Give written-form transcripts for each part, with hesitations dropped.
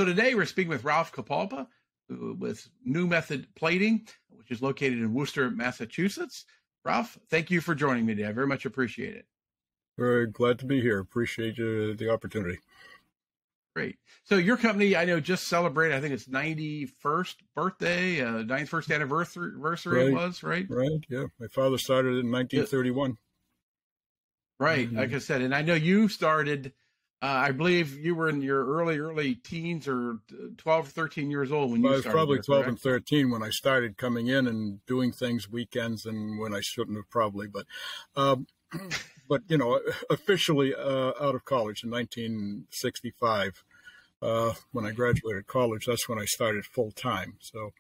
So today we're speaking with Ralph Capalbo with New Method Plating, which is located in Worcester, Massachusetts. Ralph, thank you for joining me today. I very much appreciate it. Very glad to be here. Appreciate the opportunity. Great. So your company, I know, just celebrated, I think it's 91st birthday, 91st anniversary Right. It was, right? Right, yeah. My father started in 1931. Right, like I said. And I know you started, I believe you were in your early teens or 12 or 13 years old when you I was started. probably there, 12 correct? and 13 when I started coming in and doing things weekends and when I shouldn't have probably. But you know, officially out of college in 1965, when I graduated college, that's when I started full time. So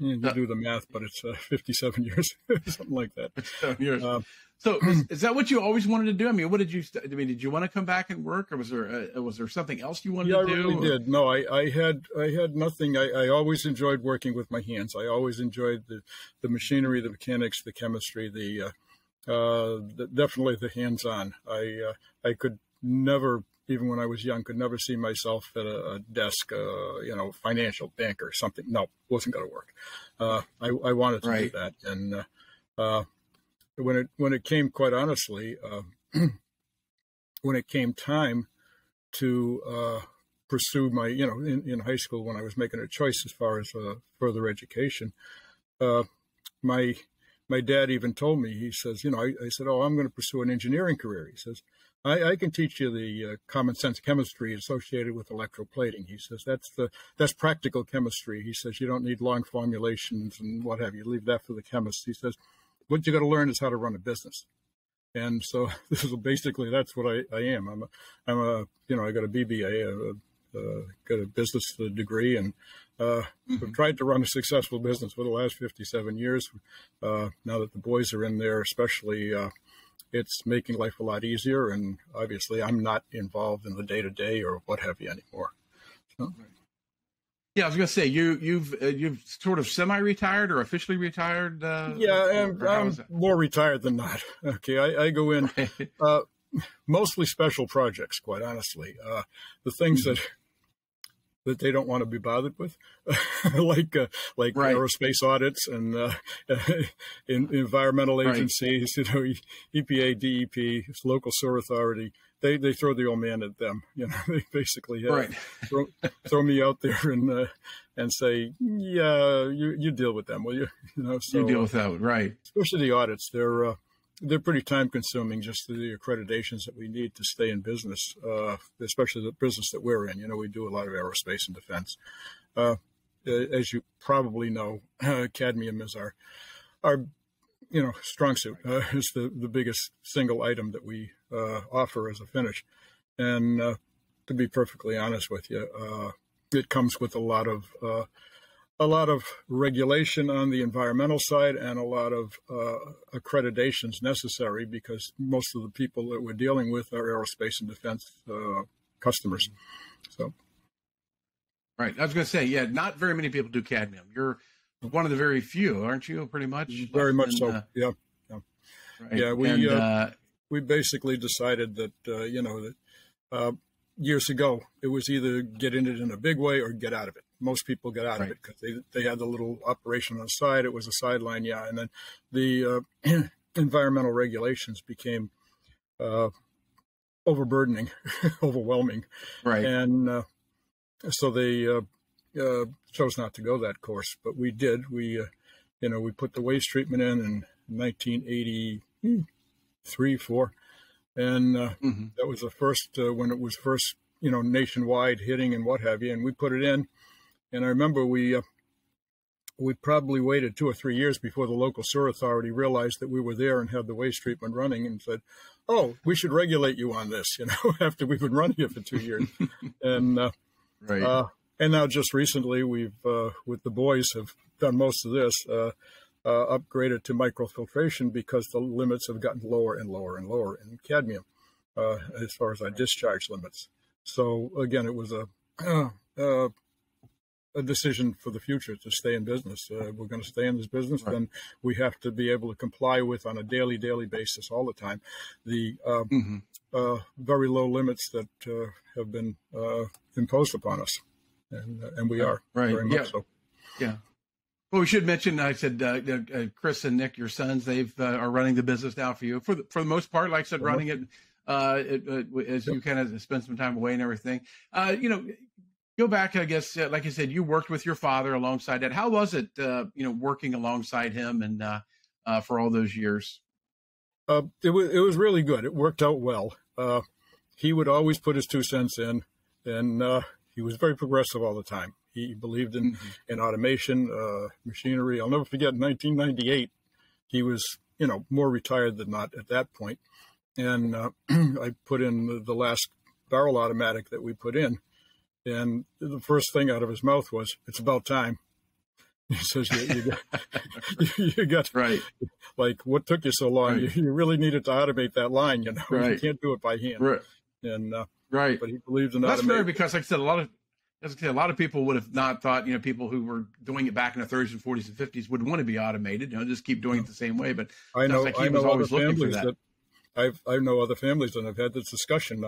you do the math, but it's 57 years, something like that. 7 years. So is that what you always wanted to do? I mean, what did you? I mean, did you want to come back and work, or was there something else you wanted Yeah, to do? I really did. No, I had nothing. I always enjoyed working with my hands. I always enjoyed the machinery, the mechanics, the chemistry, definitely the hands-on. I could never, even when I was young, could never see myself at a desk, financial banker or something. No, wasn't going to work. I wanted to do that, and when it came, quite honestly, when it came time to pursue my, in high school when I was making a choice as far as further education, my dad even told me, he says, I said, oh, I'm going to pursue an engineering career. He says, I can teach you the common sense chemistry associated with electroplating. He says, that's practical chemistry. He says, you don't need long formulations and what have you. Leave that for the chemists. He says, what you got to learn is how to run a business. And so this is basically, that's what I am. I got a BBA, got a business degree, and I've tried to run a successful business for the last 57 years. Now that the boys are in there, especially, it's making life a lot easier. And obviously, I'm not involved in the day-to-day or what have you anymore. So. Yeah, I was going to say you've sort of semi-retired or officially retired. Yeah, I'm more retired than not. Okay, I go in mostly special projects, quite honestly. The things that they don't want to be bothered with, like aerospace audits and environmental agencies, EPA, DEP, local sewer authority. They throw the old man at them. They basically throw me out there and say, yeah, you deal with them, will you? So you deal with that, right? Especially the audits, they're pretty time consuming, just the accreditations that we need to stay in business, especially the business that we're in. We do a lot of aerospace and defense. As you probably know, cadmium is our strong suit. Is the biggest single item that we offer as a finish. And to be perfectly honest with you, it comes with a lot of regulation on the environmental side and a lot of accreditations necessary, because most of the people that we're dealing with are aerospace and defense customers. So, right. I was going to say, yeah, not very many people do cadmium. You're one of the very few, aren't you? Pretty much. Very much so. Yeah. Right. Yeah. We basically decided that years ago it was either get in it in a big way or get out of it. Most people got out of it because they had the little operation on the side. It was a sideline, and then the environmental regulations became overburdening, overwhelming, right? And so they chose not to go that course, but we did. We put the waste treatment in 1983, 4, and that was the first when it was first nationwide hitting and what have you, and we put it in. And I remember we probably waited 2 or 3 years before the local sewer authority realized that we were there and had the waste treatment running, and said, "Oh, we should regulate you on this." After we've been running it for 2 years, and and now just recently we've with the boys have done most of this, upgraded to microfiltration because the limits have gotten lower and lower and lower in cadmium as far as our discharge limits. So again, it was a a decision for the future to stay in business. We're going to stay in this business, then we have to be able to comply with on a daily basis all the time the very low limits that have been imposed upon us, and we are very much so. Yeah. Well, we should mention, I said, Chris and Nick, your sons, they've are running the business now for you for the most part. Like I said, running it as you kind of spend some time away and everything. Go back, I guess, like you said, you worked with your father alongside that. How was it, working alongside him and for all those years? It was really good. It worked out well. He would always put his 2 cents in, and he was very progressive all the time. He believed in automation, machinery. I'll never forget, in 1998, he was, more retired than not at that point. And I put in the last barrel automatic that we put in. And the first thing out of his mouth was, "It's about time." He says, you got right. Like, what took you so long? Right. You really needed to automate that line, Right. You can't do it by hand. Right. And right. But he believed in that's automation. fair, because, like I said, a lot of people would have not thought, people who were doing it back in the 30s and 40s and 50s would want to be automated, just keep doing it the same way. But I know, like he was always looking for that. I know other families that have had this discussion,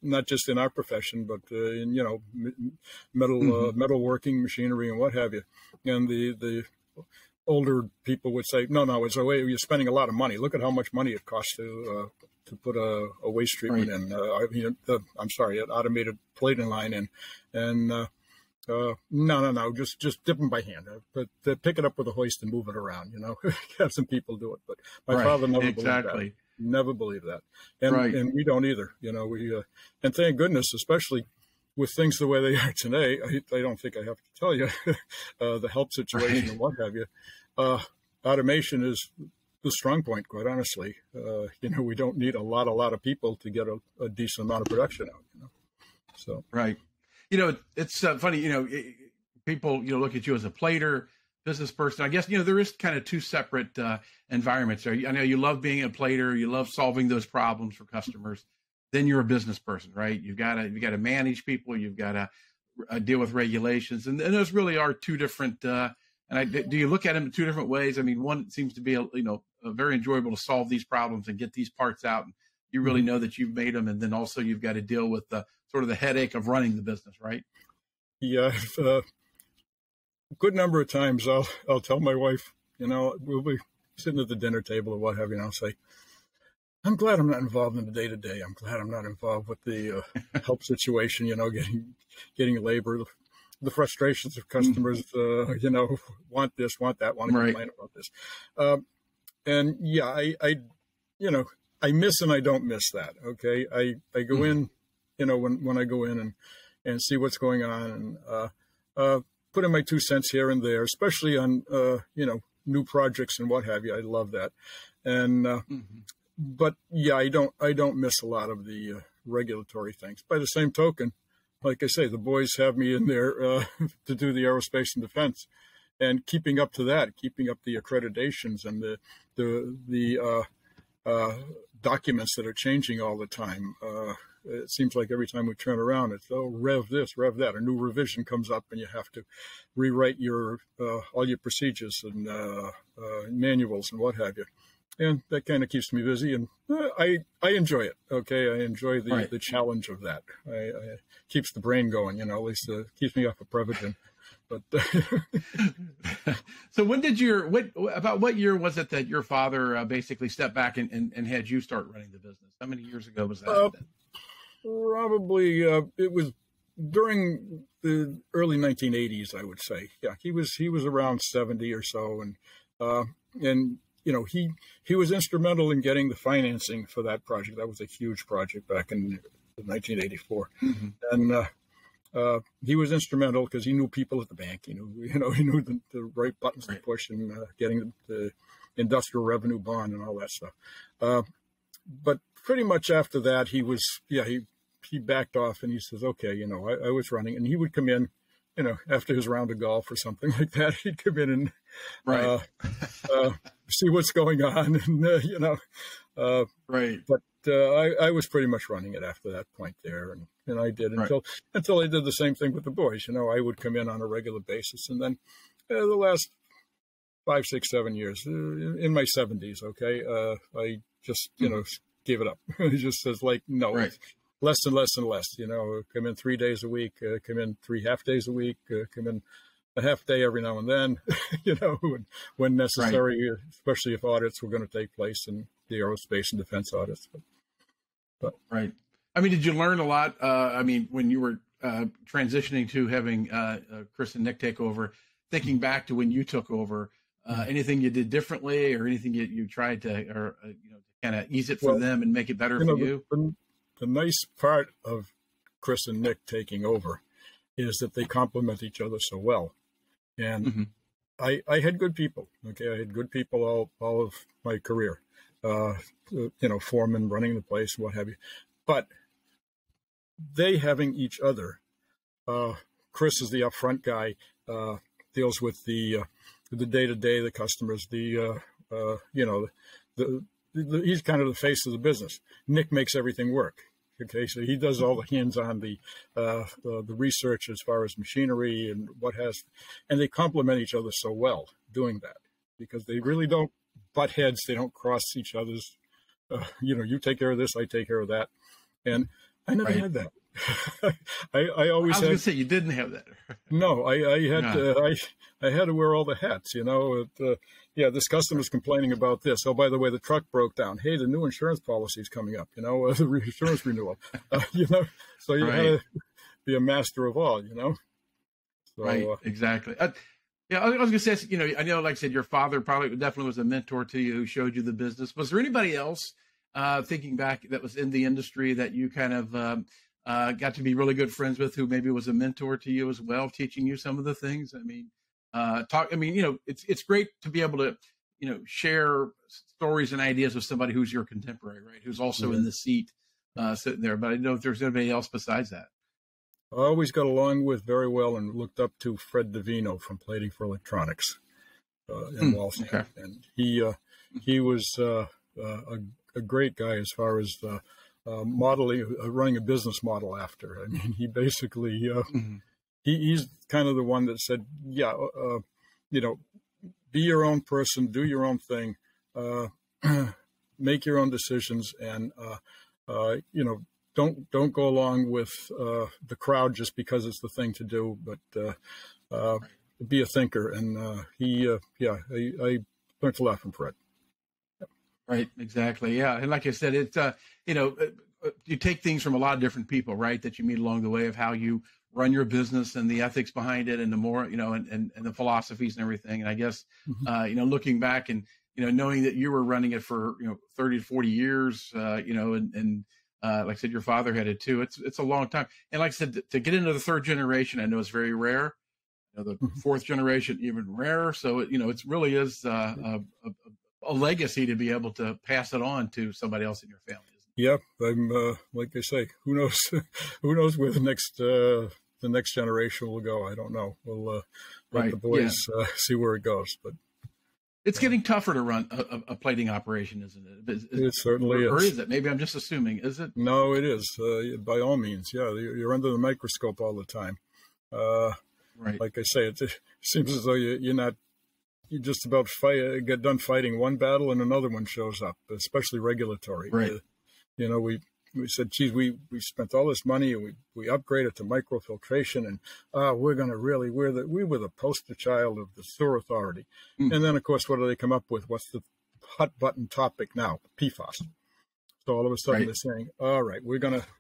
not just in our profession, but in metalworking, machinery, and what have you. And the older people would say, no, it's a way you're spending a lot of money. Look at how much money it costs to put a waste treatment in. An automated plating line in, and no, just dip them by hand. But pick it up with a hoist and move it around. Have some people do it. But my father never believed that. Never believe that, and we don't either. And thank goodness, especially with things the way they are today. I don't think I have to tell you the help situation and what have you. Automation is the strong point, quite honestly. We don't need a lot of people to get a decent amount of production out. So right. It's funny. People look at you as a plater, business person. I guess there is kind of two separate environments there. I know you love being a plater, you love solving those problems for customers. Then you're a business person, right? You got to manage people, you've got to deal with regulations, and those really are two different. Do you look at them in two different ways? I mean, one seems to be very enjoyable to solve these problems and get these parts out, and you really know that you've made them, and then also you've got to deal with the sort of the headache of running the business, right? Yeah. A good number of times I'll tell my wife, we'll be sitting at the dinner table or what have you, and I'll say, "I'm glad I'm not involved in the day-to-day. I'm glad I'm not involved with the help situation, getting labor, the frustrations of customers, want this, want that, want to complain about this." And yeah, I miss and I don't miss that. Okay. I go in, when I go in and see what's going on, and put in my 2 cents here and there, especially on, new projects and what have you. I love that. And, but yeah, I don't miss a lot of the regulatory things. By the same token, like I say, the boys have me in there to do the aerospace and defense, and keeping up to that, keeping up the accreditations and the documents that are changing all the time. It seems like every time we turn around, it's, rev this, rev that. A new revision comes up, and you have to rewrite your all your procedures and manuals and what have you. And that kind of keeps me busy, and I enjoy it. Okay, I enjoy the challenge of that. I keeps the brain going, at least keeps me off of Prevagen. But so when did what year was it that your father basically stepped back and had you start running the business? How many years ago was that? Probably it was during the early 1980s, I would say. Yeah, he was around 70 or so, and he was instrumental in getting the financing for that project. That was a huge project back in 1984, and he was instrumental because he knew people at the bank. He knew the right buttons to push and getting the industrial revenue bond and all that stuff. But pretty much after that, he backed off, and he says, "Okay, I was running," and he would come in, after his round of golf or something like that. He'd come in and see what's going on, and Right. But I was pretty much running it after that point there, and I did Right. until I did the same thing with the boys. I would come in on a regular basis, and then the last 5, 6, 7 years, in my 70s, okay, I just gave it up. It just says like no, Right. less and less and less. Come in 3 days a week, come in 3 half days a week, come in a half day every now and then, when Right. necessary, especially if audits were going to take place in the aerospace and defense audits. But Right. I mean, did you learn a lot? I mean, when you were transitioning to having Chris and Nick take over, thinking back to when you took over, anything you did differently, or anything you tried to, or to kind of ease it for well, them and make it better for you? the nice part of Chris and Nick taking over is that they complement each other so well. And Mm-hmm. I had good people. Okay, I had good people all of my career. Foreman running the place, what have you. But they having each other. Chris is the upfront guy, deals with the day-to-day, the customers, he's kind of the face of the business. Nick makes everything work. Okay, so he does all the hands-on, the research as far as machinery and and they complement each other so well doing that, because they really don't butt heads. They don't cross each other's. You take care of this, I take care of that, and I never Right. had that. I I always was going had. to say you didn't have that. No, I had Yeah. I had to wear all the hats. This customer's complaining about this. Oh, by the way, the truck broke down. Hey, the new insurance policy is coming up. The insurance renewal. So you had Right. to be a master of all. So Right. Exactly. Yeah, I was going to say, I know, like I said, your father definitely was a mentor to you, who showed you the business. Was there anybody else, thinking back, that was in the industry that you kind of got to be really good friends with, who maybe was a mentor to you as well, teaching you some of the things? I mean, it's great to be able to, share stories and ideas with somebody who's your contemporary, right? Who's also yeah. in the seat, sitting there. But I don't know if there's anybody else besides that. I always got along with very well and looked up to Fred Davino from Plating for Electronics in Waltham, Okay. and he was a great guy as far as modeling, running a business model after. I mean, he basically Mhm. he's kind of the one that said, yeah, be your own person, do your own thing, make your own decisions, and don't go along with the crowd just because it's the thing to do, but be a thinker. And I learned a lot from Fred. Right, exactly. Yeah. And like I said, you take things from a lot of different people, right, that you meet along the way, of how you run your business and the ethics behind it, and the more, and the philosophies and everything. And I guess, looking back and, knowing that you were running it for, 30 to 40 years, and like I said, your father had it too. It's a long time. And like I said, to get into the third generation, I know it's very rare. The fourth generation, even rarer. So, it really is a legacy to be able to pass it on to somebody else in your family. Yeah, I'm like I say, who knows? Who knows where the next generation will go? I don't know. We'll let the boys see where it goes. But it's getting tougher to run a plating operation, isn't it? It certainly is. Or is it? Maybe I'm just assuming. Is it? No, it is. By all means, yeah. You're under the microscope all the time. Right. Like I say, it seems as though you just about get done fighting one battle and another one shows up, especially regulatory. Right. We said, geez, we spent all this money and we upgraded to microfiltration, and we were the poster child of the sewer authority. And then, of course, what do they come up with? What's the hot button topic now? PFAS. So all of a sudden they're saying, all right,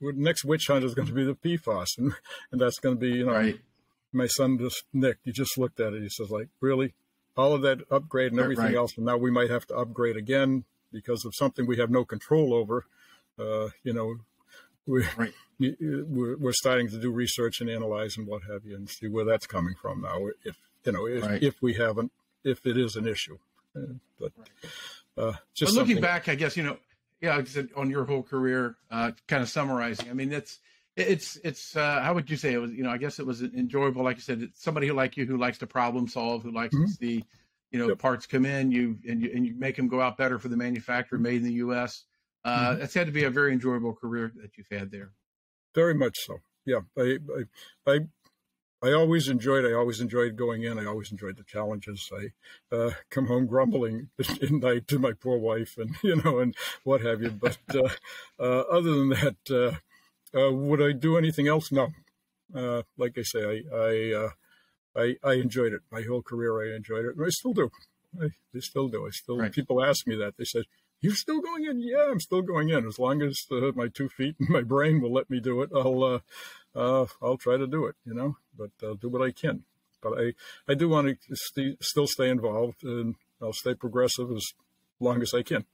next witch hunt is going to be the PFAS, and that's going to be, Right. My son Nick, he just looked at it. He says, like, really? All of that upgrade and everything else, and now we might have to upgrade again because of something we have no control over. We're starting to do research and analyze and what have you, and see where that's coming from now. If it is an issue, But looking back, I guess like I said, on your whole career, kind of summarizing. I mean, it's how would you say it was? I guess it was enjoyable. Like you said, it's somebody like you who likes to problem solve, who likes to see Yep. parts come in, you make them go out better for the manufacturer, made in the U.S. Mm-hmm. That's had to be a very enjoyable career that you've had there. Very much so. Yeah. I always enjoyed. I always enjoyed going in. I always enjoyed the challenges. I come home grumbling at night to my poor wife, and and what have you. But other than that, would I do anything else? No. Like I say, I enjoyed it. My whole career, I enjoyed it, and I still do. I still do. Right. People ask me that. They said, "You're still going in?" Yeah, I'm still going in. As long as my 2 feet and my brain will let me do it, I'll try to do it. But I'll do what I can. But I do want to still stay involved, and I'll stay progressive as long as I can.